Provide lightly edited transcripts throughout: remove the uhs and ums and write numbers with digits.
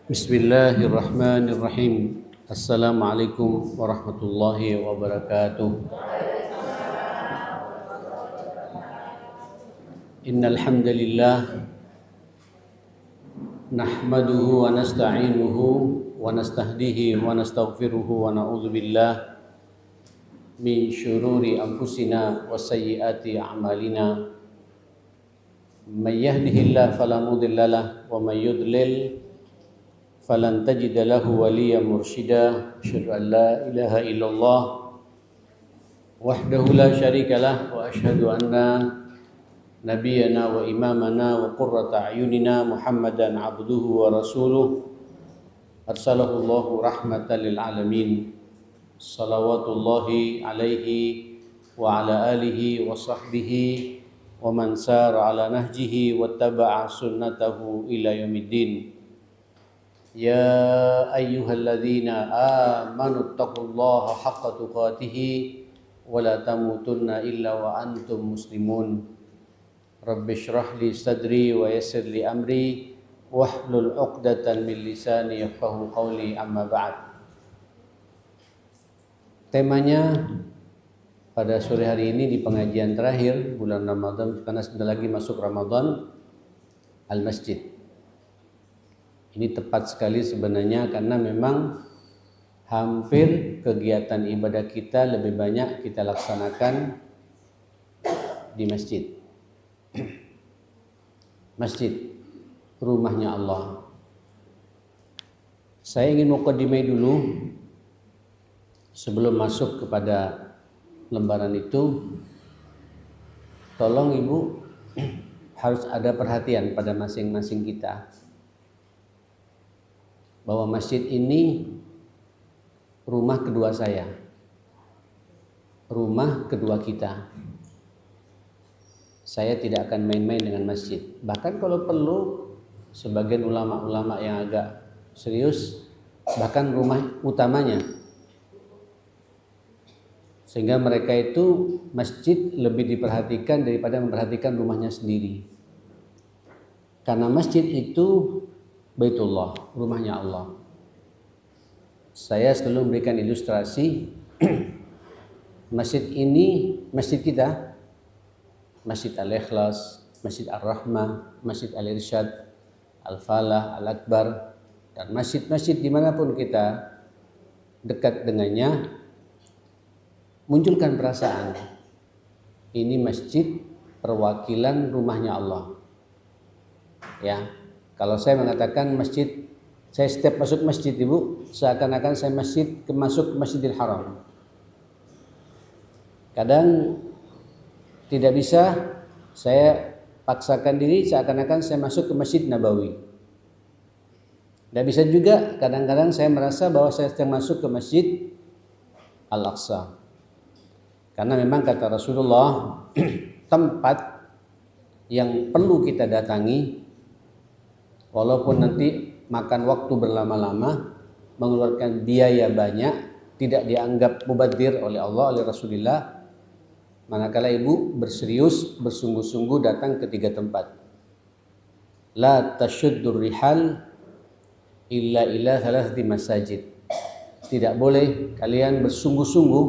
Bismillahirrahmanirrahim. Assalamualaikum warahmatullahi wabarakatuh. Innal hamdalillah nahmaduhu wa nasta'inuhu wa nastahdihi wa nastaghfiruhu wa na'udzu billah min syururi anfusina wa sayyiati a'malina. May yahdihillahu fala mudilla lahu wa may yudlil falan tajida lahu waliyan mursyida. Asyhadu an la ilaha illallah wahdahu la syarika lah wa asyhadu anna nabiyyana wa imamana wa qurrata a'yunina Muhammadan abduhu wa rasuluh arsalahu Allahu rahmatan lil alamin. Salawatullahi alaihi wa ala alihi wa sahbihi wa man sara ala nahjihi wattaba'a sunnatahu ila yaumiddin. Ya ayyuhalladzina amanu taqullaha haqqa tuqatih wa la tamutunna illa wa antum muslimun. Rabbi shrah li sadri wa yassir li amri wahlul 'uqdatan min lisani yafqahu qawli, amma ba'd. Temanya pada sore hari ini di pengajian terakhir bulan Ramadan, karena sebentar lagi masuk Ramadan, al-masjid. Ini tepat sekali sebenarnya karena memang hampir kegiatan ibadah kita lebih banyak kita laksanakan di masjid. Masjid, rumahnya Allah. Saya ingin muqaddimah dulu sebelum masuk kepada lembaran itu. Tolong Ibu, harus ada perhatian pada masing-masing kita bahwa masjid ini rumah kedua saya, rumah kedua kita. Saya tidak akan main-main dengan masjid. Bahkan kalau perlu, sebagian ulama-ulama yang agak serius, bahkan rumah utamanya. Sehingga mereka itu masjid lebih diperhatikan daripada memperhatikan rumahnya sendiri. Karena masjid itu Baitullah, rumahnya Allah. Saya selalu memberikan ilustrasi masjid ini, masjid kita, Masjid Al-Ikhlas, Masjid Ar-Rahmah, Masjid Al-Irsyad, Al-Falah, Al-Akbar, dan masjid-masjid dimanapun kita dekat dengannya, munculkan perasaan ini masjid perwakilan rumahnya Allah. Ya, kalau saya mengatakan masjid, saya setiap masuk masjid Ibu, seakan-akan saya masuk ke Masjidil Haram. Kadang tidak bisa saya paksakan diri seakan-akan saya masuk ke Masjid Nabawi. Tidak bisa juga kadang-kadang saya merasa bahwa saya sedang masuk ke Masjid Al-Aqsa. Karena memang kata Rasulullah, tempat yang perlu kita datangi, walaupun nanti makan waktu berlama-lama, mengeluarkan biaya banyak, tidak dianggap mubadzir oleh Allah, oleh Rasulullah, manakala Ibu berserius, bersungguh-sungguh datang ke tiga tempat. La tasyuddur rihal illa ila thalathati masajid. Tidak boleh kalian bersungguh-sungguh,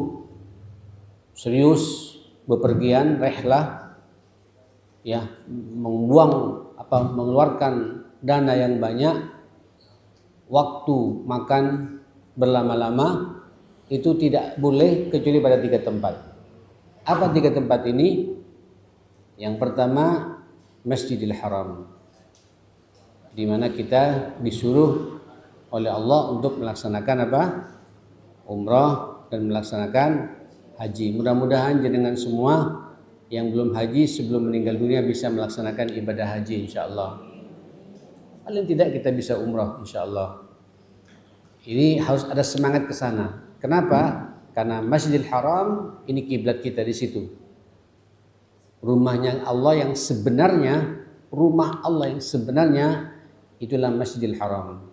serius, bepergian, rehlah, ya, mengeluarkan dana yang banyak, waktu makan berlama-lama, itu tidak boleh kecuali pada tiga tempat. Apa tiga tempat ini? Yang pertama, Masjidil Haram, di mana kita disuruh oleh Allah untuk melaksanakan apa? Umrah dan melaksanakan haji. Mudah-mudahan jenengan semua yang belum haji sebelum meninggal dunia bisa melaksanakan ibadah haji, insyaallah. Paling tidak kita bisa umrah, insyaallah. Ini harus ada semangat ke sana. Kenapa? Karena Masjidil Haram ini kiblat kita di situ. Rumahnya Allah yang sebenarnya, rumah Allah yang sebenarnya itulah Masjidil Haram.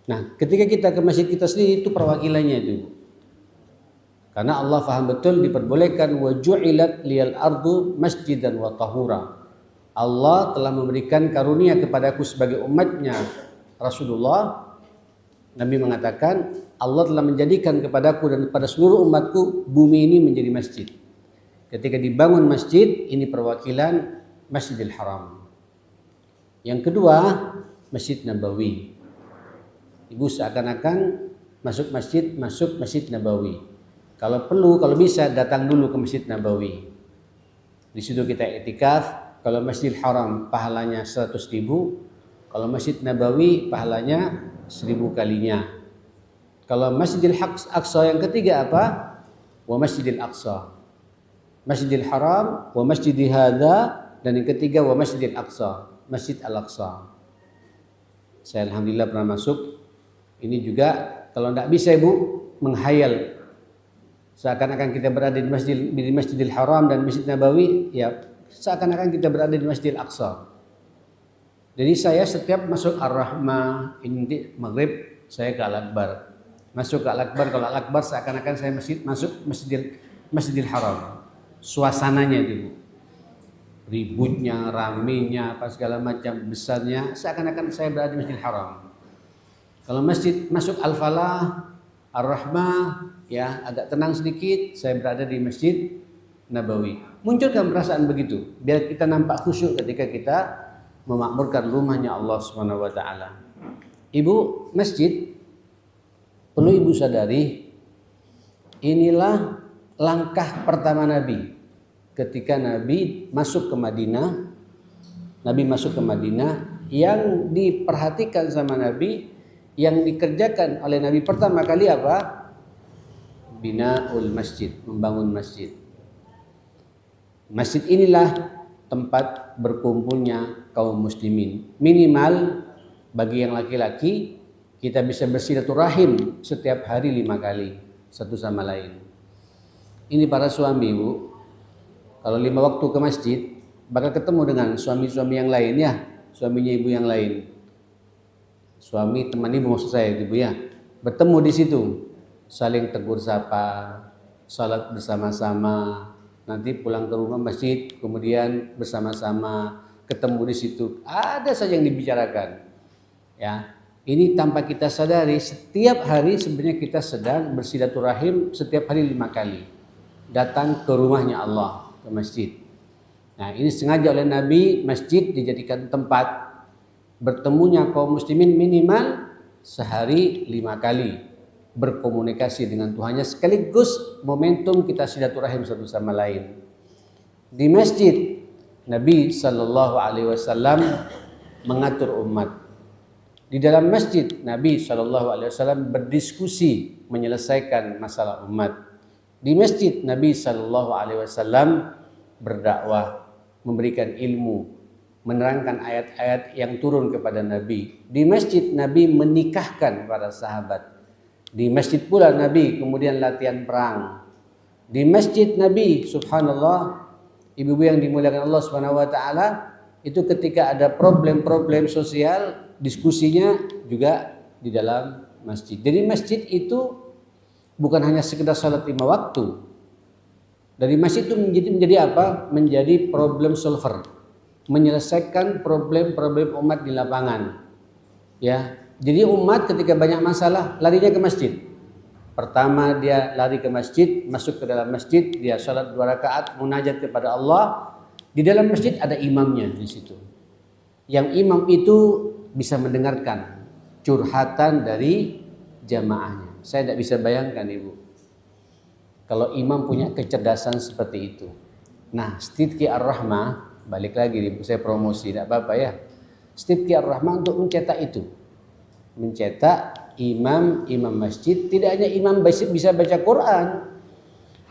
Nah, ketika kita ke masjid kita sendiri, itu perwakilannya itu. Karena Allah faham betul diperbolehkan, wa ju'ilat liyal ardu masjidan wa tahura. Allah telah memberikan karunia kepadaku sebagai umatnya Rasulullah, Nabi mengatakan, Allah telah menjadikan kepadaku dan kepada seluruh umatku bumi ini menjadi masjid. Ketika dibangun masjid, ini perwakilan Masjidil Haram. Yang kedua, Masjid Nabawi. Ibu seakan-akan masuk Masjid Nabawi. Kalau perlu, kalau bisa datang dulu ke Masjid Nabawi. Di situ kita iktikaf. Kalau Masjidil Haram pahalanya 100.000, kalau Masjid Nabawi pahalanya 1000 kalinya. Kalau Masjidil Aqsa yang ketiga apa? Wa Masjidil Aqsa. Masjidil Haram, wa Masjidi hadza, dan yang ketiga wa Masjidil Aqsa, Masjid Al-Aqsa. Saya alhamdulillah pernah masuk. Ini juga kalau tidak bisa Ibu menghayal seakan-akan kita berada di Masjidil Haram dan Masjid Nabawi, ya seakan-akan kita berada di Masjidil Aqsa. Jadi saya setiap masuk Ar-Rahmah, ini maghrib, saya ke Al-Akbar. Masuk ke Al-Akbar, kalau Al-Akbar seakan-akan saya masuk Masjidil Haram. Suasananya itu, ributnya, ramenya, apa segala macam besarnya, seakan-akan saya berada di Masjidil Haram. Kalau masuk Al-Falah, Ar-Rahmah, ya agak tenang sedikit, saya berada di Masjid Nabawi. Munculkan perasaan begitu, biar kita nampak khusyuk ketika kita memakmurkan rumahnya Allah Subhanahu wa taala. Ibu, masjid perlu Ibu sadari, inilah langkah pertama Nabi. Ketika Nabi masuk ke Madinah, yang diperhatikan sama Nabi, yang dikerjakan oleh Nabi pertama kali apa? Binaul masjid, membangun masjid. Masjid inilah tempat berkumpulnya kaum muslimin. Minimal bagi yang laki-laki kita bisa bersilaturahim setiap hari 5 kali satu sama lain. Ini para suami Ibu, kalau 5 waktu ke masjid bakal ketemu dengan suami-suami yang lain ya, suaminya Ibu yang lain. Suami teman Ibu maksud saya Ibu ya. Bertemu di situ, saling tegur sapa, salat bersama-sama. Nanti pulang ke rumah masjid, kemudian bersama-sama ketemu di situ. Ada saja yang dibicarakan. Ya, ini tanpa kita sadari setiap hari sebenarnya kita sedang bersilaturahim setiap hari 5 kali. Datang ke rumahnya Allah, ke masjid. Nah, ini sengaja oleh Nabi masjid dijadikan tempat bertemunya kaum muslimin minimal sehari 5 kali. Berkomunikasi dengan Tuhannya sekaligus momentum kita silaturahim satu sama lain. Di masjid Nabi Shallallahu Alaihi Wasallam mengatur umat. Di dalam masjid Nabi Shallallahu Alaihi Wasallam berdiskusi menyelesaikan masalah umat. Di masjid Nabi Shallallahu Alaihi Wasallam berdakwah, memberikan ilmu, menerangkan ayat-ayat yang turun kepada Nabi. Di masjid Nabi menikahkan para sahabat. Di masjid pula Nabi kemudian latihan perang. Di masjid Nabi, subhanallah, ibu-ibu yang dimuliakan Allah Subhanahu wa taala, itu ketika ada problem-problem sosial, diskusinya juga di dalam masjid. Jadi masjid itu bukan hanya sekedar salat 5 waktu. Dari masjid itu menjadi apa? Menjadi problem solver. Menyelesaikan problem-problem umat di lapangan. Ya. Jadi umat ketika banyak masalah larinya ke masjid. Pertama dia lari ke masjid, masuk ke dalam masjid, dia salat 2 rakaat, munajat kepada Allah. Di dalam masjid ada imamnya di situ. Yang imam itu bisa mendengarkan curhatan dari jamaahnya. Saya tidak bisa bayangkan Ibu, kalau imam punya kecerdasan seperti itu. Nah, Stidqi Ar-Rahmah, balik lagi Ibu, saya promosi, tidak apa-apa ya. Stidqi Ar-Rahmah untuk mencetak itu. Mencetak imam masjid, tidak hanya imam bisa baca Quran,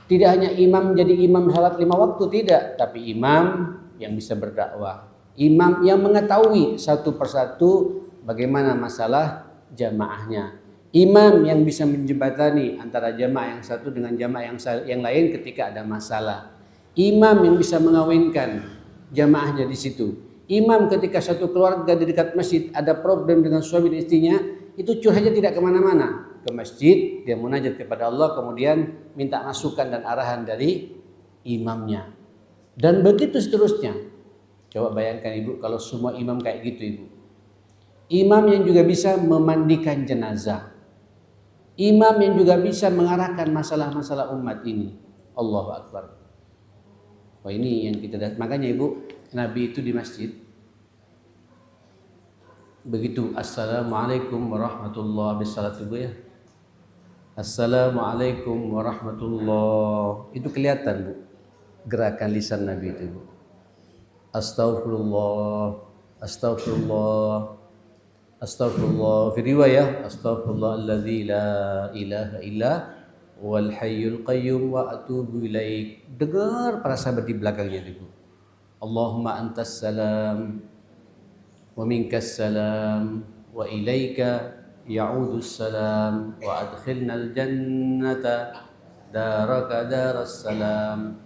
tidak hanya imam jadi imam salat 5 waktu, tidak, tapi imam yang bisa berdakwah, imam yang mengetahui satu persatu bagaimana masalah jamaahnya, imam yang bisa menjembatani antara jamaah yang satu dengan jamaah yang lain ketika ada masalah, imam yang bisa mengawinkan jamaahnya di situ. Imam ketika satu keluarga di dekat masjid ada problem dengan suami dan istrinya, itu curhatnya tidak kemana-mana, ke masjid, dia munajat kepada Allah, kemudian minta masukan dan arahan dari imamnya. Dan begitu seterusnya. Coba bayangkan Ibu kalau semua imam kayak gitu Ibu. Imam yang juga bisa memandikan jenazah. imam yang juga bisa mengarahkan masalah-masalah umat ini. Allahu Akbar. Wah, ini yang kita lihat. Makanya Ibu, Nabi itu di masjid begitu assalamualaikum warahmatullahi wabarakatuh ya. Assalamualaikum warahmatullahi, itu kelihatan Bu gerakan lisan Nabi itu Bu. Astaghfirullah, astaghfirullah, astaghfirullah. Fi riwayah astaghfirullahalladzi la ilaha illa wal hayyul qayyum wa atubu ilaik. Dengar para sahabat di belakangnya itu. Allahumma antas salam wa minkas salam wa ilaika ya'udus salam wa adkhilnal jannata daraka daras salam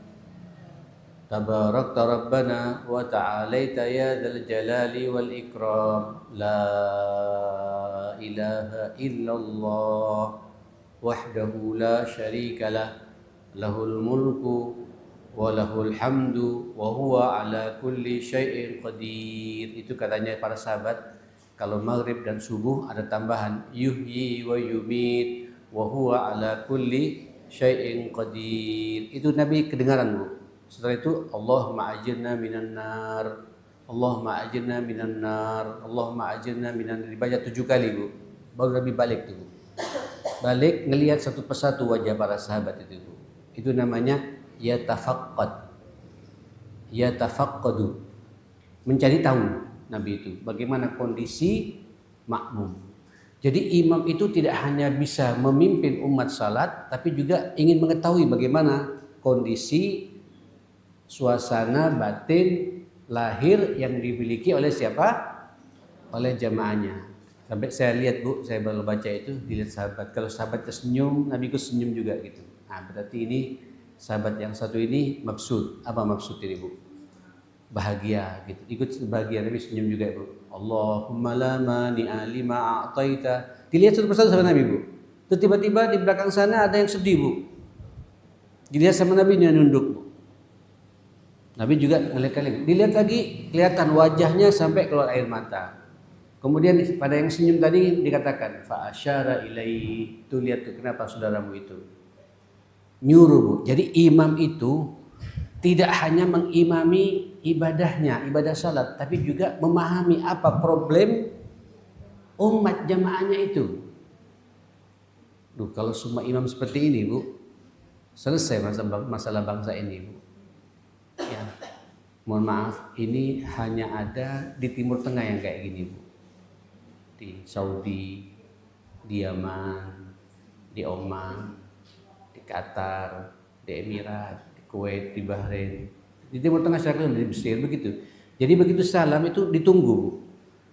tabarakta rabbana wa ta'alaita ya dzal jalali wal ikram la ilaha illallah wahdahu la syarikalah lahul mulku wa lahul hamdu wa huwa ala kulli syai'in qadir. Itu katanya para sahabat kalau maghrib dan subuh ada tambahan yuhyi wa yumit wa huwa ala kulli syai'in qadir. Itu Nabi kedengaran Bu. Setelah itu Allahumma ajirna minan nar, Allahumma ajirna minan nar, Allahumma ajirna minan nar, dibaca 7 kali Bu. Baru Nabi balik tuh Bu. Balik ngelihat satu persatu wajah para sahabat itu Bu. Itu namanya yatafaqqadu, mencari tahu Nabi itu bagaimana kondisi makmum. Jadi imam itu tidak hanya bisa memimpin umat salat, tapi juga ingin mengetahui bagaimana kondisi suasana batin lahir yang dimiliki oleh siapa? Oleh jamaahnya. Sampai saya lihat Bu, saya baru baca itu, dilihat sahabat. Kalau sahabatnya senyum, Nabi ikut senyum juga gitu. Nah, berarti ini sahabat yang satu ini maksud. Apa maksud ini Bu? Bahagia gitu. Ikut bahagia, Nabi senyum juga Bu. Allahumma la mani'a lima a'taita. Dilihat satu persatu sama Nabi Bu. Terus tiba-tiba di belakang sana ada yang sedih Bu. Dilihat sama Nabi, dia nunduk Bu. Nabi juga ngeliat-ngeliat. Dilihat lagi, kelihatan wajahnya sampai keluar air mata. Kemudian pada yang senyum tadi dikatakan fa asyara ilaihi. Tuh lihat tuh, kenapa saudaramu itu nyuruh Bu. Jadi imam itu tidak hanya mengimami ibadahnya, ibadah salat, tapi juga memahami apa problem umat jamaahnya itu. Duh, kalau semua imam seperti ini Bu, selesai masalah bangsa ini Bu. Ya, mohon maaf, ini hanya ada di Timur Tengah yang kayak gini Bu. Di Saudi, di Yaman, di Oman, di Qatar, di Emirat, di Kuwait, di Bahrain, di Timur Tengah secara di Mesir begitu. Jadi begitu salam itu ditunggu.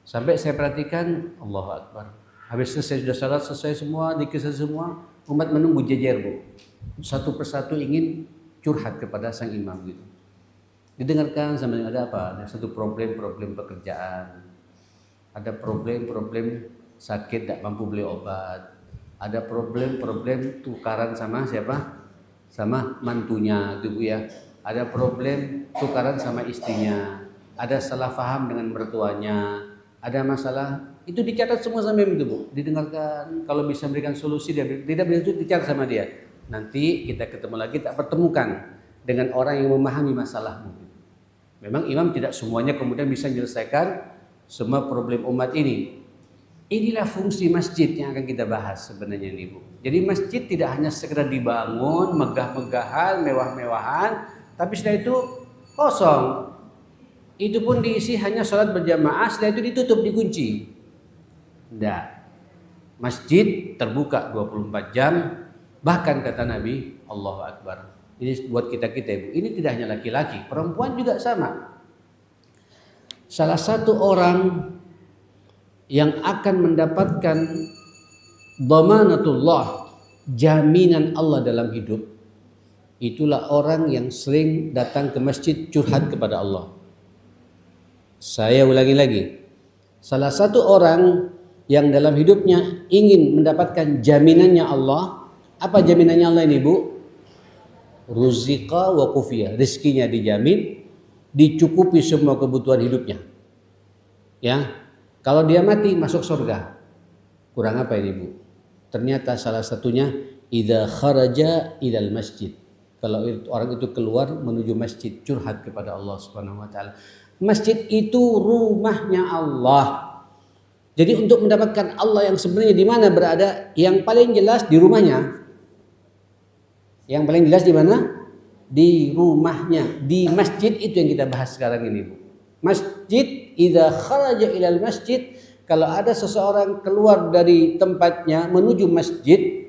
Sampai saya perhatikan, Allahu Akbar. Habis selesai sudah salat, selesai semua, dikir semua, umat menunggu jejer Bu. Satu persatu ingin curhat kepada sang imam gitu. Didengarkan sambil ada apa? Ada satu problem pekerjaan. Ada problem sakit tidak mampu beli obat. Ada problem tukaran sama siapa? Sama mantunya itu Bu ya. Ada problem tukaran sama istrinya. Ada salah paham dengan mertuanya. Ada masalah, itu dicatat semua sama itu Bu. Didengarkan, kalau bisa memberikan solusi, dia tidak bisa dicatat sama dia. Nanti kita ketemu lagi, tak pertemukan dengan orang yang memahami masalahmu. Memang imam tidak semuanya kemudian bisa menyelesaikan semua problem umat ini. Inilah fungsi masjid yang akan kita bahas sebenarnya ini Bu. Jadi masjid tidak hanya sekedar dibangun, megah-megahan, mewah-mewahan, tapi setelah itu kosong. Itu pun diisi hanya sholat berjamaah, setelah itu ditutup, dikunci. Tidak. Masjid terbuka 24 jam, bahkan kata Nabi, Allahu Akbar. Ini buat kita-kita Ibu. Ini tidak hanya laki-laki, perempuan juga sama. Salah satu orang yang akan mendapatkan dhamanatullah, jaminan Allah dalam hidup, itulah orang yang sering datang ke masjid curhat kepada Allah. Saya ulangi lagi. Salah satu orang yang dalam hidupnya ingin mendapatkan jaminannya Allah. Apa jaminannya Allah ini Bu? Ruziqa wa kufiyah. Rizkinya dijamin, dicukupi semua kebutuhan hidupnya. Ya, kalau dia mati masuk surga. Kurang apa ini Bu? Ternyata salah satunya idza kharaja ilal masjid. Kalau orang itu keluar menuju masjid, curhat kepada Allah Subhanahu wa taala. Masjid itu rumahnya Allah. Jadi untuk mendapatkan Allah yang sebenarnya di mana berada, yang paling jelas di rumahnya. Yang paling jelas di mana? Di rumahnya, di masjid. Itu yang kita bahas sekarang ini, Bu. Masjid, idza kharaja ilal masjid, kalau ada seseorang keluar dari tempatnya menuju masjid,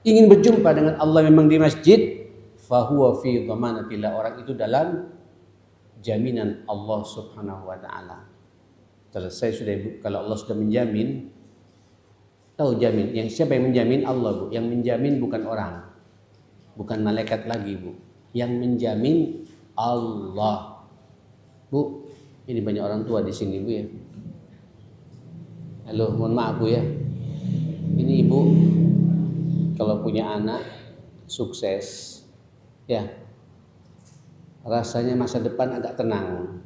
ingin berjumpa dengan Allah memang di masjid, fahuwa fi dhamanatillah, orang itu dalam jaminan Allah Subhanahu wa taala. Selesai sudah, Ibu. Kalau Allah sudah menjamin, tahu jamin. Yang siapa yang menjamin? Allah, Bu. Yang menjamin bukan orang, bukan malaikat lagi, Bu. Yang menjamin Allah. Bu, ini banyak orang tua di sini, Bu ya. Halo, mohon maaf, Bu ya. Ini Ibu kalau punya anak sukses, ya, rasanya masa depan agak tenang.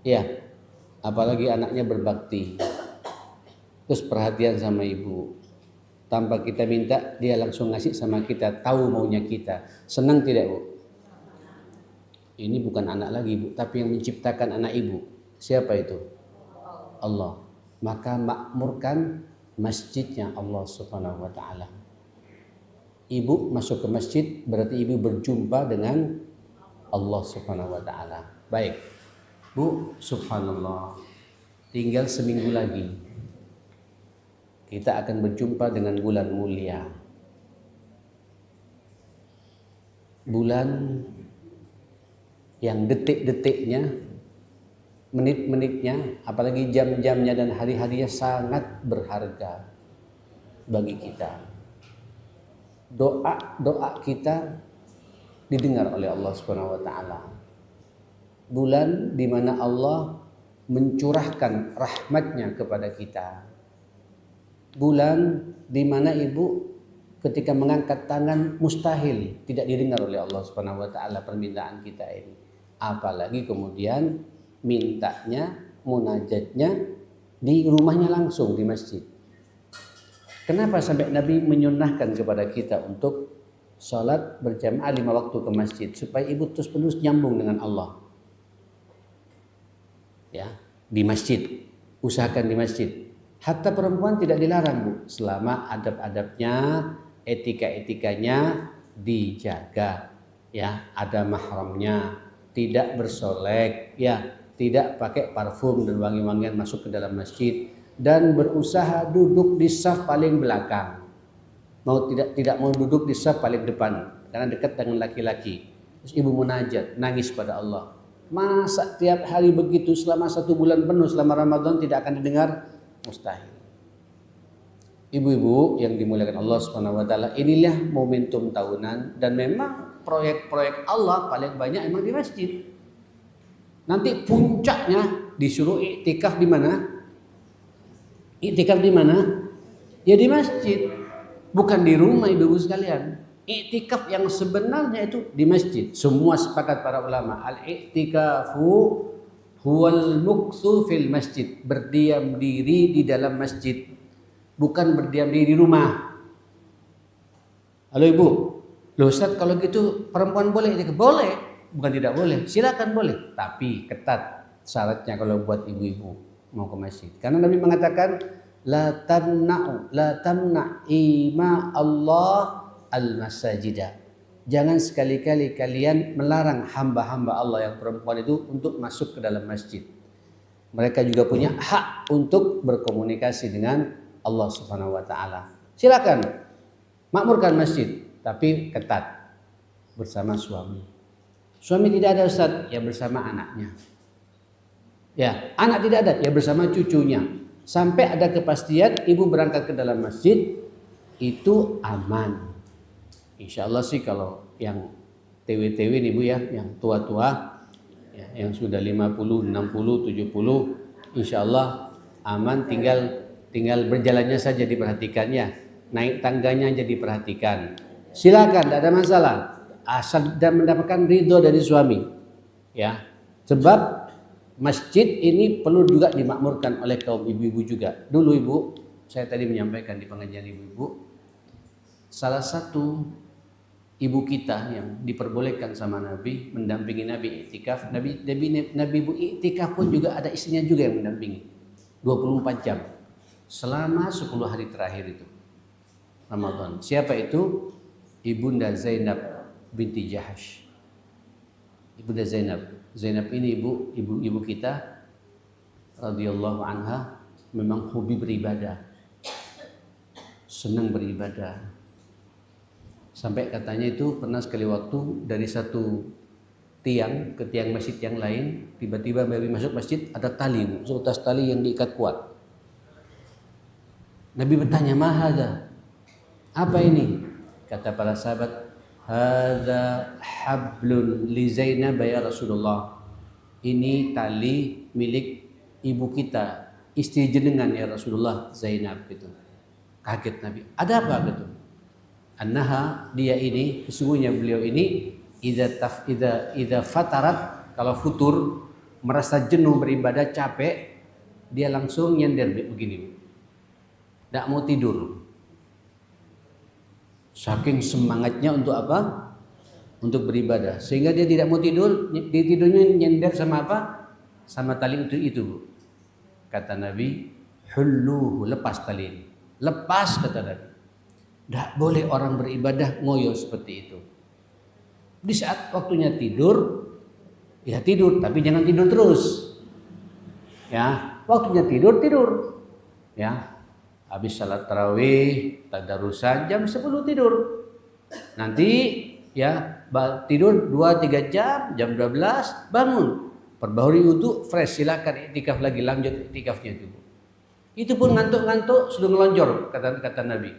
Ya, apalagi anaknya berbakti, terus perhatian sama ibu, tanpa kita minta dia langsung ngasih sama kita, tahu maunya kita. Senang tidak, Bu? Ini bukan anak lagi, Bu, tapi yang menciptakan anak ibu. Siapa itu? Allah. Maka makmurkan masjidnya Allah Subhanahu wa taala. Ibu masuk ke masjid berarti ibu berjumpa dengan Allah Subhanahu wa taala. Baik. Bu, subhanallah. Tinggal seminggu lagi kita akan berjumpa dengan bulan mulia. Bulan yang detik-detiknya, menit-menitnya, apalagi jam-jamnya dan hari-harinya sangat berharga bagi kita. Doa kita didengar oleh Allah Subhanahu wa taala. Bulan di mana Allah mencurahkan rahmatnya kepada kita. Bulan di mana ibu ketika mengangkat tangan mustahil tidak didengar oleh Allah Subhanahu wa taala permintaan kita ini. Apalagi kemudian mintanya, munajatnya di rumahnya langsung di masjid. Kenapa sampai Nabi menyunahkan kepada kita untuk sholat berjamaah 5 waktu ke masjid, supaya ibu terus-menerus nyambung dengan Allah. Ya, di masjid, usahakan di masjid. Hatta perempuan tidak dilarang, Bu, selama adab-adabnya, etika-etikanya dijaga. Ya, ada mahramnya, tidak bersolek, ya, tidak pakai parfum dan wangi-wangian masuk ke dalam masjid, dan berusaha duduk di saf paling belakang. Tidak mau duduk di saf paling depan karena dekat dengan laki-laki. Terus ibu munajat, nangis pada Allah. Masa tiap hari begitu selama 1 bulan penuh selama Ramadan tidak akan didengar? Mustahil. Ibu-ibu yang dimuliakan Allah Subhanahu wa taala, inilah momentum tahunan dan memang proyek-proyek Allah paling banyak emang di masjid. Nanti puncaknya disuruh iktikaf di mana? Iktikaf di mana? Ya di masjid. Bukan di rumah, ibu-ibu sekalian. Iktikaf yang sebenarnya itu di masjid. Semua sepakat para ulama, al-iktikafu huwal muktsu fil masjid. Berdiam diri di dalam masjid. Bukan berdiam diri di rumah. Halo Ibu. Loh Ustaz, kalau gitu perempuan boleh? Boleh. Bukan tidak boleh, silakan boleh, tapi ketat syaratnya kalau buat ibu-ibu mau ke masjid. Karena Nabi mengatakan la tamna ima Allah al-masajida. Jangan sekali-kali kalian melarang hamba-hamba Allah yang perempuan itu untuk masuk ke dalam masjid. Mereka juga punya hak untuk berkomunikasi dengan Allah Subhanahu wa taala. Silakan makmurkan masjid, tapi ketat bersama suami. Suami tidak ada Ustaz, ya bersama anaknya. Ya, anak tidak ada, ya bersama cucunya. Sampai ada kepastian ibu berangkat ke dalam masjid itu aman. Insya Allah sih kalau yang TW-TW nih Bu ya, yang tua-tua, ya, yang sudah 50, 60, 70, insya Allah aman, tinggal berjalannya saja diperhatikan ya. Naik tangganya aja diperhatikan. Silakan, tidak ada masalah. Asal dan mendapatkan ridho dari suami, ya. Sebab masjid ini perlu juga dimakmurkan oleh kaum ibu-ibu juga. Dulu Ibu, saya tadi menyampaikan di pengajian ibu-ibu, salah satu ibu kita yang diperbolehkan sama Nabi mendampingi Nabi iktikaf. Nabi ibu iktikaf pun juga ada istrinya juga yang mendampingi 24 jam selama 10 hari terakhir itu Ramadan. Siapa itu? Ibunda Zainab binti Jahash. Ibunda Zainab. Zainab ini ibu kita radhiyallahu anha, memang hobi beribadah, senang beribadah. Sampai katanya itu pernah sekali waktu dari satu tiang ke tiang masjid yang lain, tiba-tiba Nabi masuk masjid ada tali, seutas tali yang diikat kuat. Nabi bertanya, "Mahada?" Apa ini? Kata para sahabat, "Hadza hablun li Zainab ya Rasulullah." Ini tali milik ibu kita, istri jenengan ya Rasulullah, Zainab gitu. Kaget Nabi. Ada apa gitu? Annaha, dia ini, sesungguhnya beliau ini idza fatarat, kalau futur, merasa jenuh beribadah, capek, dia langsung nyender begini. Tidak mau tidur. Saking semangatnya untuk apa? Untuk beribadah. Sehingga dia tidak mau tidur, dia tidurnya nyender sama apa? Sama tali itu. Kata Nabi, "Hulluhu", lepas tali ini. Lepas, kata Nabi. Tidak boleh orang beribadah ngoyo seperti itu. Di saat waktunya tidur, ya tidur, tapi jangan tidur terus. Ya, waktunya tidur. Ya, habis salat tarawih, tadarusan jam 10 tidur. Nanti ya tidur 2-3 jam 12 bangun. Perbaharui wudu, fresh, silakan iktikaf lagi, lanjut iktikafnya itu. Itu pun ngantuk-ngantuk sudah ngelonjor, kata Nabi.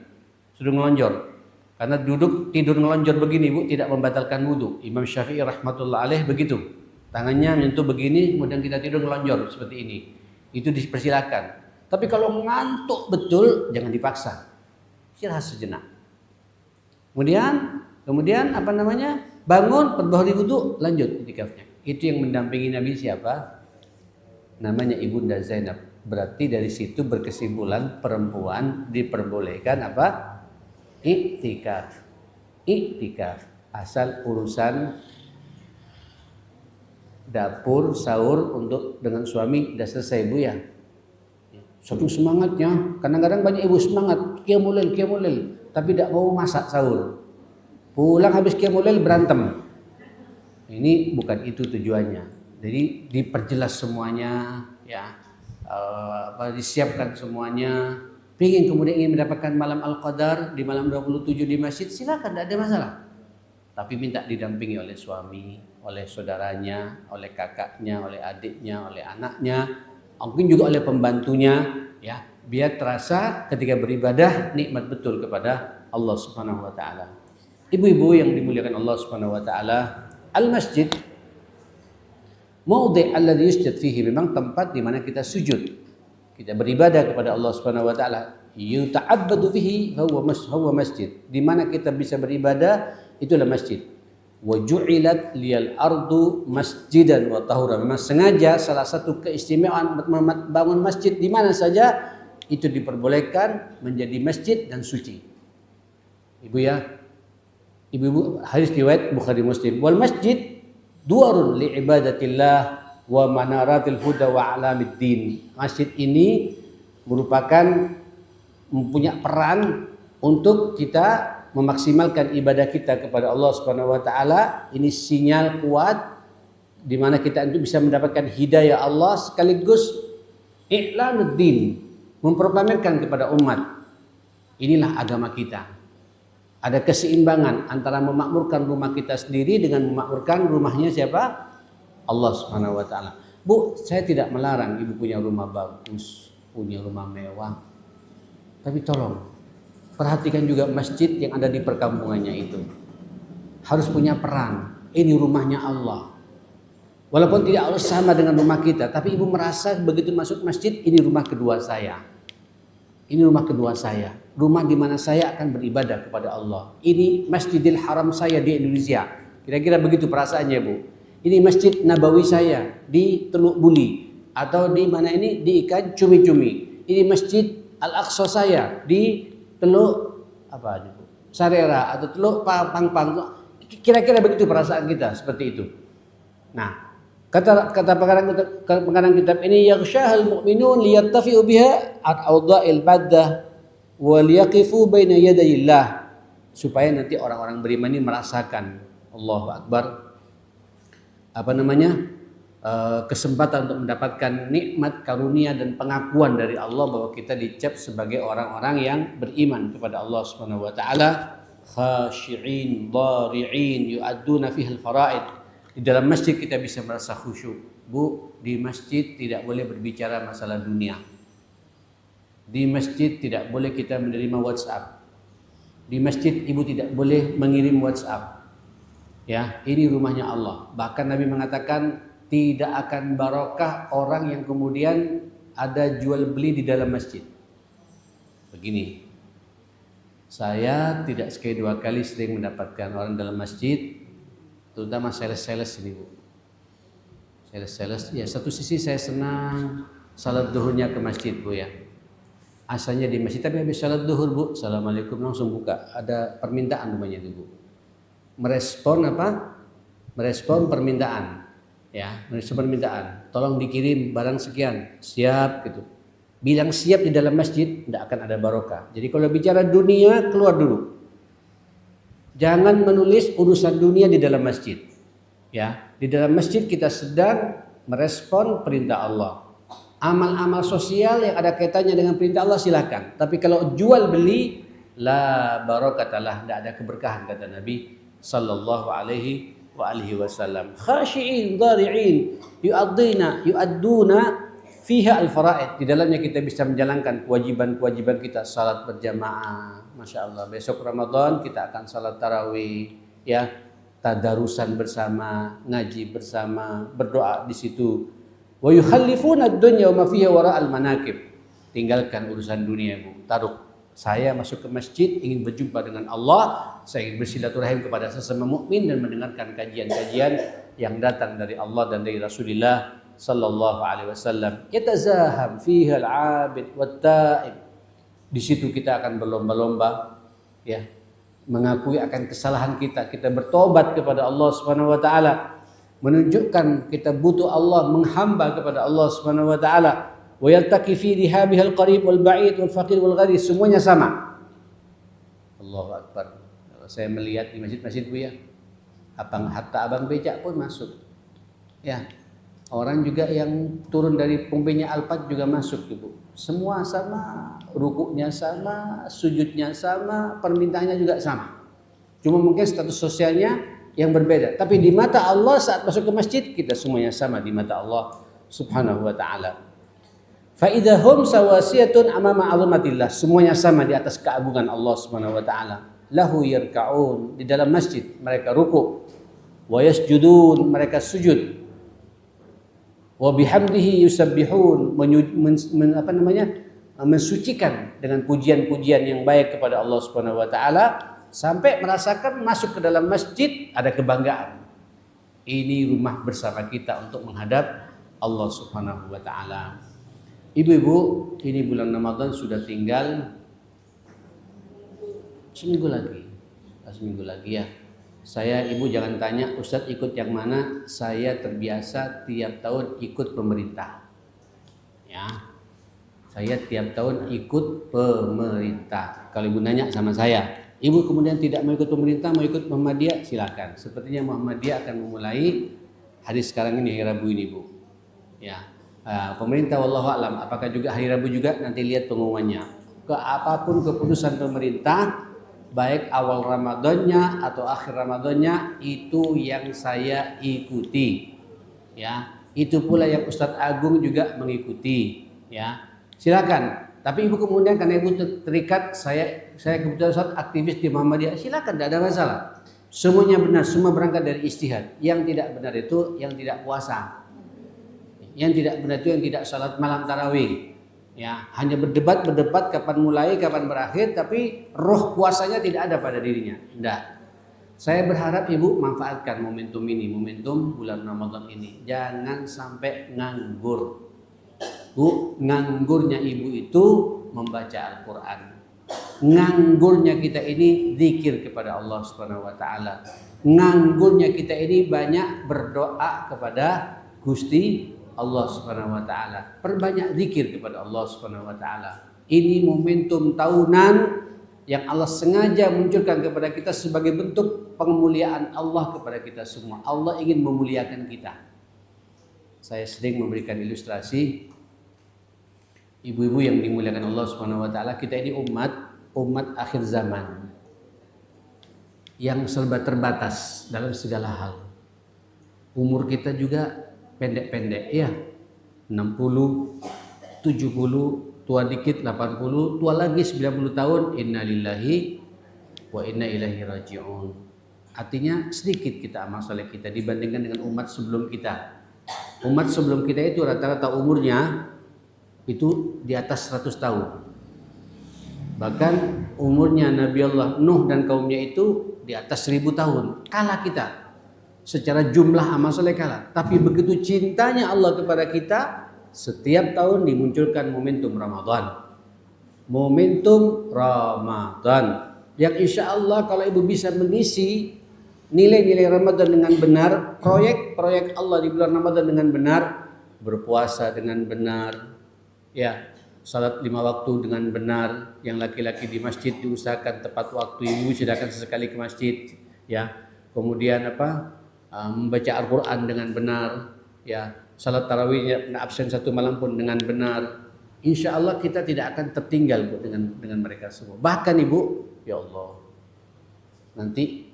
Sudah ngelonjor. Karena duduk tidur ngelonjor begini Bu tidak membatalkan wudu. Imam Syafi'i rahmatullah alaih begitu. Tangannya menyentuh begini, kemudian kita tidur ngelonjor seperti ini. Itu dipersilakan. Tapi kalau ngantuk betul jangan dipaksa. Istirahat sejenak. Kemudian apa namanya? Bangun, perbaharui wudu, lanjut iktikafnya. Itu yang mendampingi Nabi siapa? Namanya Ibunda Zainab. Berarti dari situ berkesimpulan perempuan diperbolehkan apa? Iktikaf. Asal urusan dapur, sahur untuk dengan suami sudah selesai Bu ya. Saking semangatnya, kadang-kadang banyak ibu semangat qiyamul lail, tapi tidak mau masak sahur. Pulang habis qiyamul lail berantem. Ini bukan itu tujuannya. Jadi diperjelas semuanya ya. Disiapkan semuanya. Kemudian ingin mendapatkan malam Al-Qadar di malam 27 di masjid, silakan, tidak ada masalah. Tapi minta didampingi oleh suami, oleh saudaranya, oleh kakaknya, oleh adiknya, oleh anaknya, mungkin juga oleh pembantunya, ya, biar terasa ketika beribadah nikmat betul kepada Allah Subhanahu wa taala. Ibu-ibu yang dimuliakan Allah Subhanahu wa taala, al-masjid maudhi' alladhi yusjad fihi, memang tempat di mana kita sujud. Kita beribadah kepada Allah Subhanahu wa taala. Yuta'abbadu fihi huwa masjid. Di mana kita bisa beribadah itulah masjid. Wa ju'ilat liyal ardu masjidan wa tahura. Memang sengaja salah satu keistimewaan bangun masjid di mana saja itu diperbolehkan menjadi masjid dan suci. Ibu-ibu, hadis riwayat Bukhari Muslim. Wal masjid duarun li ibadatillah wa manaratil huda wa alamiddin. Masjid ini merupakan mempunyai peran untuk kita memaksimalkan ibadah kita kepada Allah Subhanahu wa taala. Ini sinyal kuat di mana kita untuk bisa mendapatkan hidayah Allah, sekaligus i'lanuddin, memproklamirkan kepada umat inilah agama kita. Ada keseimbangan antara memakmurkan rumah kita sendiri dengan memakmurkan rumahnya siapa? Allah Subhanahu wa taala. Bu, saya tidak melarang ibu punya rumah bagus, punya rumah mewah. Tapi tolong perhatikan juga masjid yang ada di perkampungannya itu. Harus punya peran. Ini rumahnya Allah. Walaupun tidak harus sama dengan rumah kita, tapi ibu merasa begitu masuk masjid, ini rumah kedua saya. Ini rumah kedua saya. Rumah di mana saya akan beribadah kepada Allah. Ini Masjidil Haram saya di Indonesia. Kira-kira begitu perasaannya, Bu. Ini Masjid Nabawi saya di Teluk Buli, atau di mana ini di Ikan Cumi-Cumi. Ini masjid Al-Aqsa saya di Teluk apa itu? Sarera atau Teluk Pangpang. Kira-kira begitu perasaan kita seperti itu. Nah, kata pengarang kitab ini yaghshahal mu'minun liyattafi'u biha al-awdha'il baddah wa liyaqifu baina yadayillah, supaya nanti orang-orang beriman ini merasakan Allahu Akbar kesempatan untuk mendapatkan nikmat karunia dan pengakuan dari Allah bahwa kita dicap sebagai orang-orang yang beriman kepada Allah Subhanahu wa taala, khashi'in dhari'in yu'adduna fihi al-fara'id. Di dalam masjid kita bisa merasa khusyuk. Bu, di masjid tidak boleh berbicara masalah dunia. Di masjid tidak boleh kita menerima WhatsApp. Di masjid ibu tidak boleh mengirim WhatsApp. Ya, ini rumahnya Allah. Bahkan Nabi mengatakan tidak akan barokah orang yang kemudian ada jual beli di dalam masjid. Begini, saya tidak sekali dua kali sering mendapatkan orang dalam masjid, terutama sales ini Bu. Sales, ya satu sisi saya senang salat duhurnya ke masjid Bu ya. Asalnya di masjid, tapi habis salat duhur Bu, assalamualaikum langsung buka. Ada permintaan rumahnya itu Bu. Merespon apa? Merespon permintaan. Ya, merespon permintaan. Tolong dikirim barang sekian, siap gitu. Bilang siap di dalam masjid, tidak akan ada barokah. Jadi kalau bicara dunia, keluar dulu. Jangan menulis urusan dunia di dalam masjid. Ya, di dalam masjid kita sedang merespon perintah Allah. Amal-amal sosial yang ada kaitannya dengan perintah Allah silakan. Tapi kalau jual beli, la barokatalah, tidak ada keberkahan kata Nabi sallallahu alaihi wasallam. Khashi'in dhari'in yu'adduna fiha al-fara'id. Di dalamnya kita bisa menjalankan kewajiban-kewajiban kita, salat berjamaah. Masya Allah, besok Ramadan kita akan salat tarawih, ya, tadarusan bersama, ngaji bersama, berdoa di situ. Wa yukhallifuna ad-dunya wa ma fiha wara'al manakib. Tinggalkan urusan dunia Bu, taruh. Saya masuk ke masjid ingin berjumpa dengan Allah, saya ingin bersilaturahim kepada sesama mukmin dan mendengarkan kajian-kajian yang datang dari Allah dan dari Rasulullah sallallahu alaihi wasallam. Yatazaham fiha al-'abid wat-ta'ib. Di situ kita akan berlomba-lomba, ya, mengakui akan kesalahan kita, kita bertobat kepada Allah Subhanahu wa taala, menunjukkan kita butuh Allah, menghamba kepada Allah Subhanahu wa taala. Wa yaltaqi fi rihabihal qarib wal ba'id wal faqir wal ghani, semuanya sama. Allahu Akbar. Kalau saya melihat di masjid-masjid Bu ya, hatta abang becak pun masuk. Ya. Orang juga yang turun dari pompenya Alphard juga masuk Bu. Semua sama, rukuknya sama, sujudnya sama, permintaannya juga sama. Cuma mungkin status sosialnya yang berbeda. Tapi di mata Allah saat masuk ke masjid kita semuanya sama di mata Allah Subhanahu wa taala. Faidahum sawasiyatun amama azumatillah, semuanya sama di atas keagungan Allah Subhanahu wa taala. Lahu yarka'un, di dalam masjid mereka rukuk, wa yasjudun, mereka sujud, wa bihamdihi yusabbihun, mensucikan dengan pujian-pujian yang baik kepada Allah Subhanahu wa taala, sampai merasakan masuk ke dalam masjid ada kebanggaan. Ini rumah bersama kita untuk menghadap Allah Subhanahu wa taala. Ibu-ibu, ini bulan Ramadan sudah tinggal seminggu lagi ya. Saya, ibu jangan tanya Ustadz ikut yang mana, saya terbiasa tiap tahun ikut pemerintah. Ya, saya tiap tahun ikut pemerintah. Kalau ibu nanya sama saya, ibu kemudian tidak mau ikut pemerintah, mau ikut Muhammadiyah, silakan. Sepertinya Muhammadiyah akan memulai hari sekarang ini, hari Rabu ini Bu. Ya. Pemerintah wallahu alam, apakah juga hari Rabu juga, nanti lihat pengumumannya. Apapun keputusan pemerintah, baik awal Ramadannya atau akhir Ramadannya, itu yang saya ikuti. Ya, itu pula yang Ustadz Agung juga mengikuti. Ya, silakan. Tapi ibu kemudian karena ibu terikat, saya kebetulan Ustadz aktivis di Muhammadiyah, silakan, tidak ada masalah. Semuanya benar, semua berangkat dari ijtihad. Yang tidak benar itu yang tidak puasa. Yang tidak benar itu yang tidak salat malam tarawih. Ya, hanya berdebat kapan mulai, kapan berakhir, tapi roh puasanya tidak ada pada dirinya. Tidak. Saya berharap ibu manfaatkan momentum ini, momentum bulan Ramadan ini. Jangan sampai nganggur. Bu, nganggurnya ibu itu membaca Al-Quran. Nganggurnya kita ini zikir kepada Allah Subhanahu wa taala. Nganggurnya kita ini banyak berdoa kepada Gusti Allah Subhanahu wa taala. Perbanyak zikir kepada Allah Subhanahu wa taala. Ini momentum tahunan yang Allah sengaja munculkan kepada kita sebagai bentuk pengemuliaan Allah kepada kita semua. Allah ingin memuliakan kita. Saya sering memberikan ilustrasi, ibu-ibu yang dimuliakan Allah Subhanahu wa taala, kita ini umat akhir zaman yang serba terbatas dalam segala hal. Umur kita juga pendek-pendek ya. 60, 70, tua dikit 80, tua lagi 90 tahun. Innalillahi wa inna ilaihi raji'un. Artinya sedikit kita amal soleh kita dibandingkan dengan umat sebelum kita. Umat sebelum kita itu rata-rata umurnya itu di atas 100 tahun. Bahkan umurnya Nabi Allah Nuh dan kaumnya itu di atas 1000 tahun. Kalah kita. Secara jumlah amal soleh kalah. Tapi begitu cintanya Allah kepada kita, setiap tahun dimunculkan momentum Ramadan. Momentum Ramadan. Yang insya Allah kalau ibu bisa mengisi nilai-nilai Ramadan dengan benar, proyek-proyek Allah di bulan Ramadan dengan benar, berpuasa dengan benar, ya, salat 5 waktu dengan benar, yang laki-laki di masjid diusahakan tepat waktu, ibu silakan sesekali ke masjid, ya. Kemudian membaca Al-Quran dengan benar, ya. Salat tarawih absen 1 malam pun dengan benar. Insya Allah kita tidak akan tertinggal dengan mereka semua. Bahkan ibu, ya Allah, nanti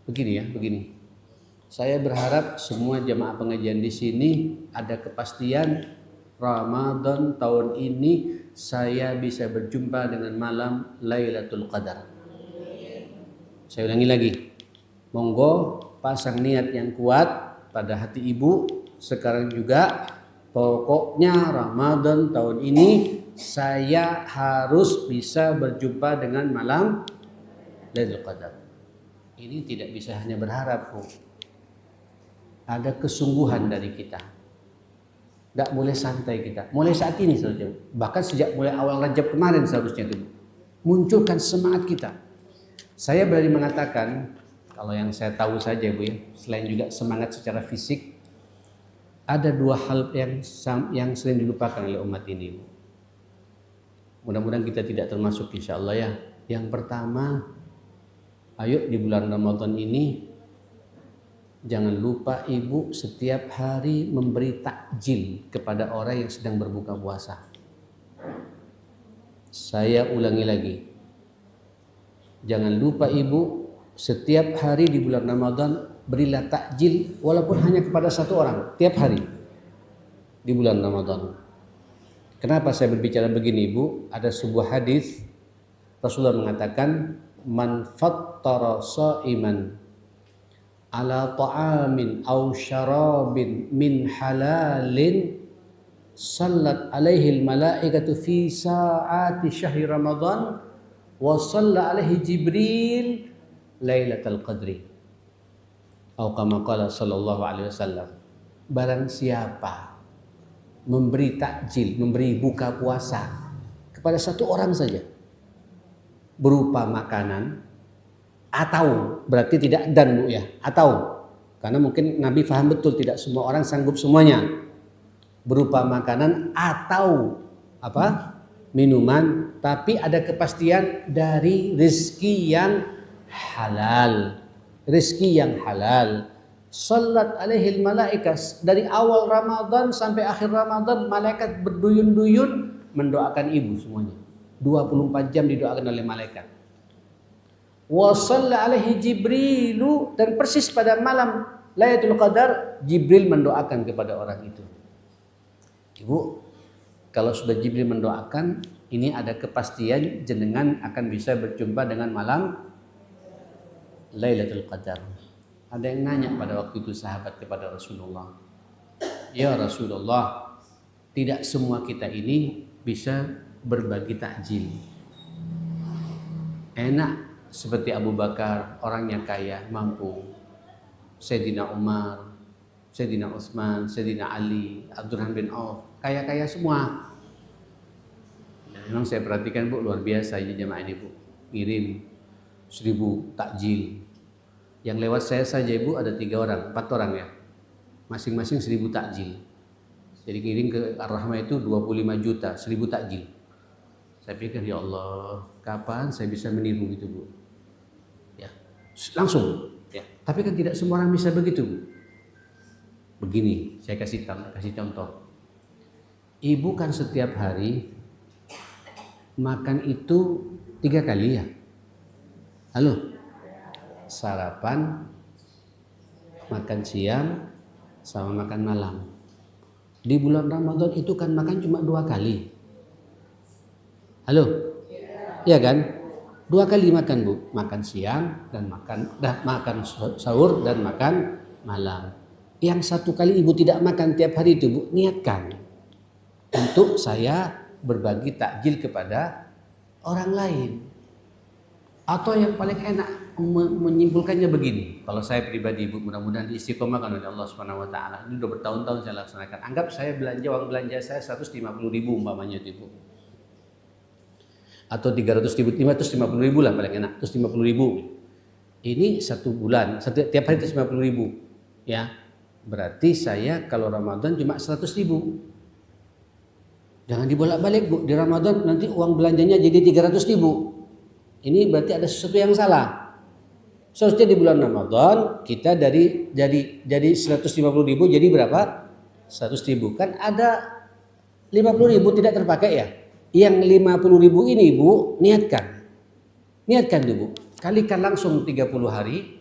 begini. Saya berharap semua jamaah pengajian di sini ada kepastian Ramadan tahun ini saya bisa berjumpa dengan malam Lailatul Qadar. Saya ulangi lagi. Monggo pasang niat yang kuat pada hati ibu. Sekarang juga pokoknya Ramadan tahun ini saya harus bisa berjumpa dengan malam Lailatul Qadar. Ini tidak bisa hanya berharap, Bu. Ada kesungguhan dari kita. Tidak boleh santai kita. Mulai saat ini saja. Bahkan sejak mulai awal Rajab kemarin seharusnya itu munculkan semangat kita. Saya berani mengatakan, kalau yang saya tahu saja Bu ya, selain juga semangat secara fisik, ada 2 hal yang sering dilupakan oleh umat ini. Mudah-mudahan kita tidak termasuk insya Allah ya. Yang pertama, ayo di bulan Ramadan ini jangan lupa ibu setiap hari memberi takjil kepada orang yang sedang berbuka puasa. Saya ulangi lagi. Jangan lupa ibu setiap hari di bulan Ramadan berilah takjil walaupun hanya kepada 1 orang tiap hari di bulan Ramadan. Kenapa saya berbicara begini ibu? Ada sebuah hadis Rasulullah mengatakan, man fattara sha'iman ala ta'amin aw syarabin min halalin sallat alaihi al-malaikatu fi sa'ati syahri Ramadan wa salla alaihi Jibril Lailatul Qadri. Atau kama qala sallallahu alaihi wasallam. Barang siapa memberi takjil, memberi buka puasa kepada 1 orang saja berupa makanan, atau berarti tidak dan Bu ya, atau karena mungkin Nabi faham betul tidak semua orang sanggup semuanya, berupa makanan atau minuman, tapi ada kepastian dari rezeki yang halal. Salat alaihi malaikat, dari awal Ramadan sampai akhir Ramadan malaikat berduyun-duyun mendoakan ibu semuanya. 24 jam didoakan oleh malaikat. Wa shalla alaihi Jibrilu, dan persis pada malam Lailatul Qadar Jibril mendoakan kepada orang itu. Ibu, kalau sudah Jibril mendoakan, ini ada kepastian jenengan akan bisa berjumpa dengan malam Lailatul Qadar. Ada yang nanya pada waktu itu sahabat kepada Rasulullah, ya Rasulullah, tidak semua kita ini bisa berbagi takjil. Enak seperti Abu Bakar, orangnya kaya, mampu. Sayyidina Umar, Sayyidina Utsman, Sayyidina Ali, Abdurrahman bin Auf, kaya-kaya semua. Nah, Memang saya perhatikan Bu, luar biasa ini jemaah ini Bu, ngirim 1000 takjil. Yang lewat saya saja Ibu ada 3 orang, 4 orang ya, masing-masing 1000 takjil. Jadi kirim ke Ar-Rahmah itu 25 juta, 1000 takjil. Saya pikir ya Allah, kapan saya bisa meniru gitu Bu? Ya, langsung. Ya. Tapi kan tidak semua orang bisa begitu Bu. Begini, saya kasih contoh. Ibu kan setiap hari makan itu 3 kali ya. Halo, sarapan, makan siang, sama makan malam. Di bulan Ramadan itu kan makan cuma 2 kali. Halo, iya kan? 2 kali makan Bu, makan siang dan makan sahur dan makan malam. Yang 1 kali Ibu tidak makan tiap hari itu Bu, niatkan untuk saya berbagi takjil kepada orang lain. Atau yang paling enak menyimpulkannya begini, kalau saya pribadi Ibu, mudah-mudahan istiqomahkan oleh Allah Subhanahu wa taala. Ini udah bertahun-tahun saya laksanakan. Anggap saya uang belanja saya 150.000 umpamanya itu Ibu. Atau 300.000, 550.000 lah paling enak, 150.000. Ini 1 bulan, tiap hari 150.000. Ya. Berarti saya kalau Ramadan cuma 100.000. Jangan dibolak-balik Bu, di Ramadan nanti uang belanjanya jadi 300.000. Ini berarti ada sesuatu yang salah. Seharusnya di bulan Ramadan kita jadi 150.000 jadi berapa? 100.000. Kan ada 50.000 tidak terpakai ya. Yang 50.000 ini Bu, niatkan dulu. Kalikan langsung 30 hari.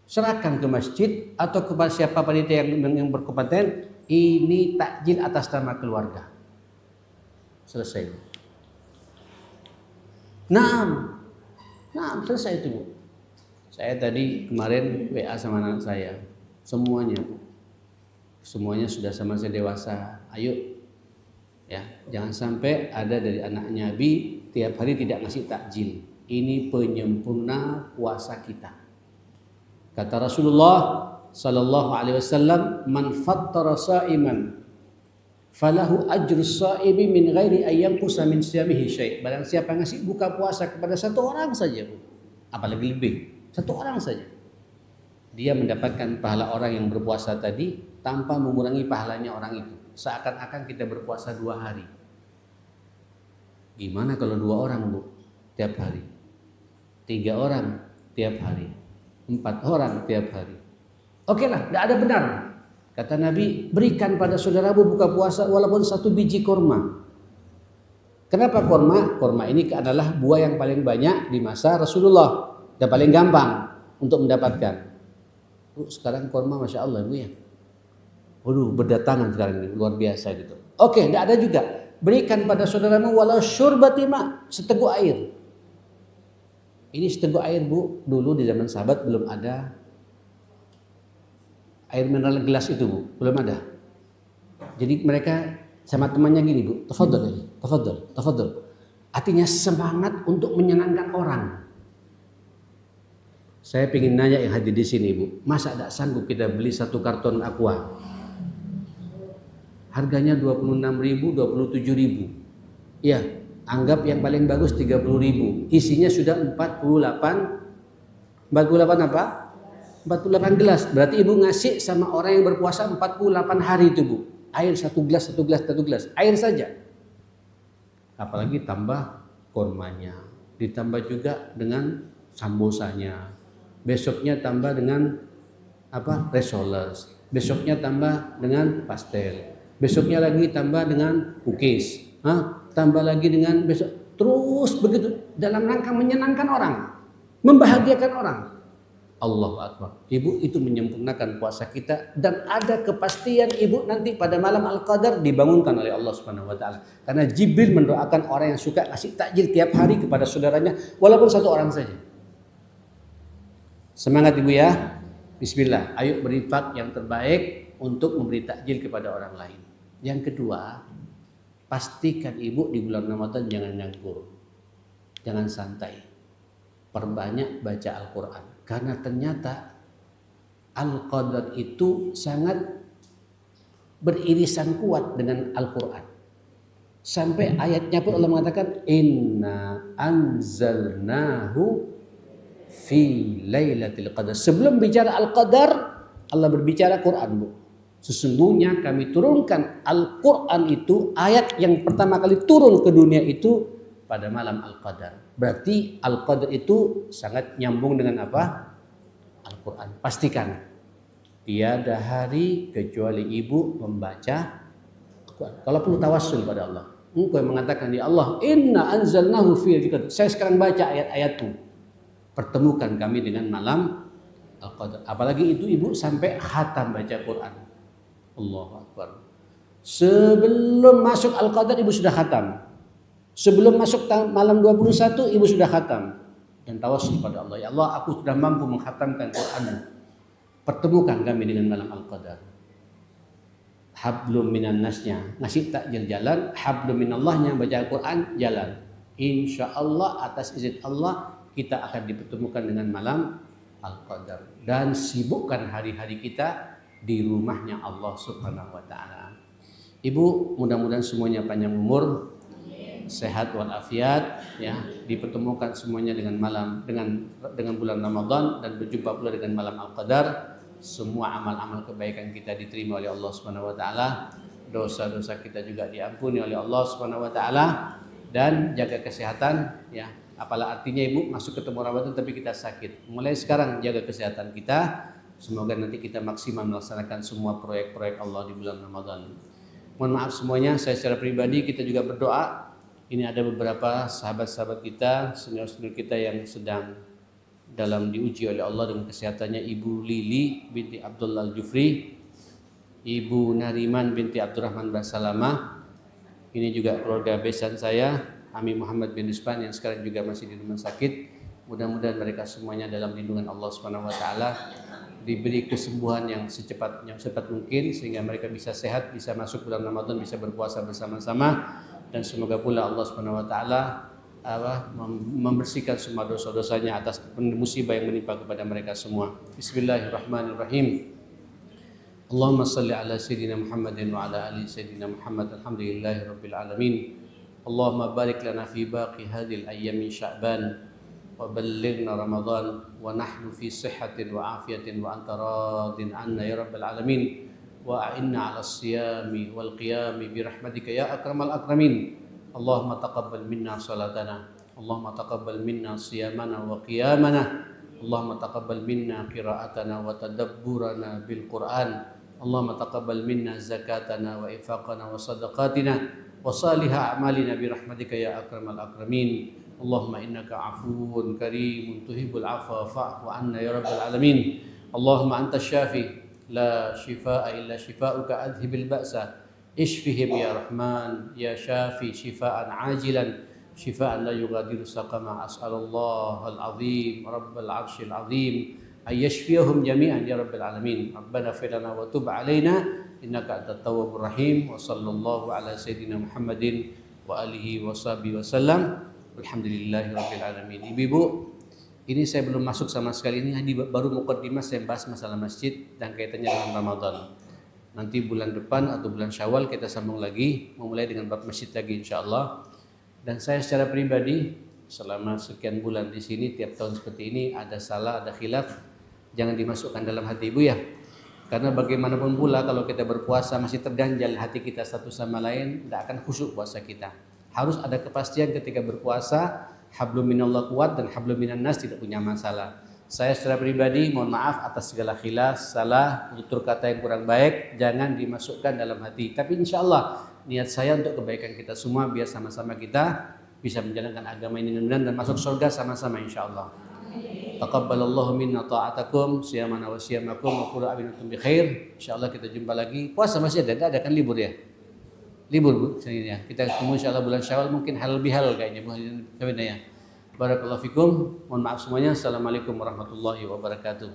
Serahkan ke masjid atau kepada siapa panitia yang berkompeten, ini takjil atas nama keluarga. Selesai. Nah, selesai itu Bu. Saya tadi kemarin WA sama anak saya, semuanya Bu. Semuanya sudah sama-sama dewasa. Ayo, ya, jangan sampai ada dari anaknya Bi tiap hari tidak ngasih takjil. Ini penyempurna puasa kita. Kata Rasulullah sallallahu alaihi wasallam, "Man fattara sha'iman falahu ajru sha'imi min ghairi ayyanqusa min siyamihi syai'." Barang siapa ngasih buka puasa kepada 1 orang saja, Bu. Apalagi lebih, 1 orang saja. Dia mendapatkan pahala orang yang berpuasa tadi tanpa mengurangi pahalanya orang itu. Seakan-akan kita berpuasa 2 hari. Gimana kalau 2 orang Bu tiap hari? 3 orang tiap hari. 4 orang tiap hari. Oke lah, tidak ada benar. Kata Nabi, berikan pada saudaramu buka puasa walaupun 1 biji kurma. Kenapa kurma? Kurma ini adalah buah yang paling banyak di masa Rasulullah dan paling gampang untuk mendapatkan. Sekarang kurma Masya Allah Bu ya. Waduh, berdatangan sekarang ini, luar biasa gitu. Oke, tidak ada juga. Berikan pada saudaramu walau syurbati ma, seteguk air. Ini seteguk air Bu, dulu di zaman sahabat belum ada air mineral gelas itu Bu, belum ada. Jadi mereka sama temannya gini Bu, tafadhol. Artinya semangat untuk menyenangkan orang. Saya ingin nanya yang hadir di sini Bu, masa tidak sanggup kita beli 1 karton aqua? Harganya 26.000, 27.000. Ya, anggap yang paling bagus 30.000. Isinya sudah 48 apa? 48 gelas. Berarti Ibu ngasih sama orang yang berpuasa 48 hari itu Bu. Air 1 gelas. Air saja. Apalagi tambah kurmanya. Ditambah juga dengan sambosanya. Besoknya tambah dengan resoles. Besoknya tambah dengan pastel. Besoknya lagi tambah dengan cookies. Tambah lagi dengan besok. Terus begitu dalam rangka menyenangkan orang, membahagiakan orang. Allahu Akbar. Ibu itu menyempurnakan puasa kita dan ada kepastian Ibu nanti pada malam Al-Qadar dibangunkan oleh Allah Subhanahu wa taala. Karena Jibril mendoakan orang yang suka kasih takjil tiap hari kepada saudaranya walaupun 1 orang saja. Semangat Ibu ya. Bismillah, ayo berinfak yang terbaik untuk memberi takjil kepada orang lain. Yang kedua, pastikan Ibu di bulan Ramadan jangan nganggur. Jangan santai. Perbanyak baca Al-Quran. Karena ternyata Al-Qadar itu sangat beririsan kuat dengan Al-Quran. Sampai ayatnya pun Allah mengatakan inna anzalnahu fi lailatul qadar. Sebelum bicara al-qadar, Allah berbicara Quran, Bu. Sesungguhnya kami turunkan Al-Quran itu, ayat yang pertama kali turun ke dunia itu pada malam Al-Qadar. Berarti Al-Qadar itu sangat nyambung dengan apa? Al-Quran. Pastikan tiada hari kecuali ibu membaca Al-Quran. Kalau perlu tawassul pada Allah. Engkau yang mengatakan, ya Allah, inna anzalnahu fi lailatul qadar. Saya sekarang baca ayat-ayatmu. Pertemukan kami dengan malam Al-Qadar. Apalagi itu ibu sampai khatam baca Quran. Allahu Akbar. Sebelum masuk Al-Qadar ibu sudah khatam. Sebelum masuk malam 21 ibu sudah khatam. Dan tawassul pada Allah, ya Allah, aku sudah mampu menghatamkan Quran. Pertemukan kami dengan malam Al-Qadar. Hablum minan nasnya, ngasih takjil jalan, hablum minallahnya baca Al-Quran jalan. Insya Allah atas izin Allah kita akan dipertemukan dengan malam Al-Qadar. Dan sibukkan hari-hari kita di rumahnya Allah Subhanahu wa taala. Ibu, mudah-mudahan semuanya panjang umur, sehat walafiat, ya, dipertemukan semuanya dengan malam dengan bulan Ramadan dan berjumpa pula dengan malam Al-Qadar. Semua amal-amal kebaikan kita diterima oleh Allah Subhanahu wa taala. Dosa-dosa kita juga diampuni oleh Allah Subhanahu wa taala, dan jaga kesehatan, ya. Apalah artinya ibu masuk ketemu Ramadan tapi kita sakit. Mulai sekarang jaga kesehatan kita. Semoga nanti kita maksimal melaksanakan semua proyek-proyek Allah di bulan Ramadan. Mohon maaf semuanya, saya secara pribadi kita juga berdoa. Ini ada beberapa sahabat-sahabat kita, senior-senior kita yang sedang dalam diuji oleh Allah dengan kesehatannya. Ibu Lili binti Abdullah Al-Jufri, Ibu Nariman binti Abdurrahman Basalamah. Ini juga keluarga besan saya, Ami Muhammad bin Usman yang sekarang juga masih di rumah sakit. Mudah-mudahan mereka semuanya dalam lindungan Allah Subhanahu wa taala, diberi kesembuhan yang secepat mungkin sehingga mereka bisa sehat, bisa masuk bulan Ramadan, bisa berpuasa bersama-sama, dan semoga pula Allah Subhanahu wa taala membersihkan semua dosa-dosanya atas musibah yang menimpa kepada mereka semua. Bismillahirrahmanirrahim. Allahumma salli ala sayyidina Muhammadin wa ala ali sayyidina Muhammad. Alhamdulillahirabbil alamin. Allahumma barik lana fi baqi hadhil ayyam min Sya'ban wa ballighna Ramadan wa nahnu fi sihhatin wa afiyatin wa anta radin anna ya rabbal alamin. Wa a'inna 'ala as-siyami wal qiyami bi rahmatika ya akramal akramin. Allahumma taqabbal minna salatana, Allahumma taqabbal minna siyamana wa qiyamana, Allahumma taqabbal minna qira'atana wa tadabburana bil Qur'an, Allahumma taqabbal minna zakatana wa infaqana wa sadaqatina wa salihah a'malina bi rahmatika ya akramal akramin. Allahumma innaka afuwun karimun tuhibbul afwa fa'fu anna ya rabbal alamin. Allahumma anta syafi la shifaa'a illa shifaa'uka adhibil ba'sa اشفهم يا رحمن يا شافي شفاء عاجلا شفاء لا يغادر سقما. أسأل الله العظيم رب العرش العظيم أن يشفيهم جميعا يا رب العالمين. ربنا اغفر لنا وتب علينا إنك أنت التواب الرحيم. وصلى الله على سيدنا محمد وآله وصحبه وسلم. Alhamdulillahi rabbil alamin. Ibu-ibu, ini saya belum masuk sama sekali, ini baru mukaddimah saya bahas masalah masjid dan kaitannya dengan Ramadan. Nanti bulan depan atau bulan Syawal kita sambung lagi, memulai dengan bab masjid lagi insyaallah. Dan saya secara pribadi selama sekian bulan di sini, tiap tahun seperti ini ada salah, ada khilaf, jangan dimasukkan dalam hati ibu ya. Karena bagaimanapun pula kalau kita berpuasa masih terganjal hati kita satu sama lain, tidak akan khusyuk puasa kita. Harus ada kepastian ketika berpuasa, hablum minallah kuat dan hablum minan nas tidak punya masalah. Saya secara pribadi mohon maaf atas segala khilaf, salah, tutur kata yang kurang baik, jangan dimasukkan dalam hati. Tapi insya Allah niat saya untuk kebaikan kita semua, biar sama-sama kita bisa menjalankan agama ini dan masuk surga sama-sama insya Allah. Taqabbalallahu minna ta'atakum siyamana wa siyamakum wa qul a'minatum bi khair. Insya Allah kita jumpa lagi. Puasa masih ada kan libur ya? Libur Bu, sini ya. Kita ketemu insya Allah bulan Syawal, mungkin hal bihal kayaknya Bu ya. Barakallahu fikum. Mohon maaf semuanya. Assalamualaikum warahmatullahi wabarakatuh.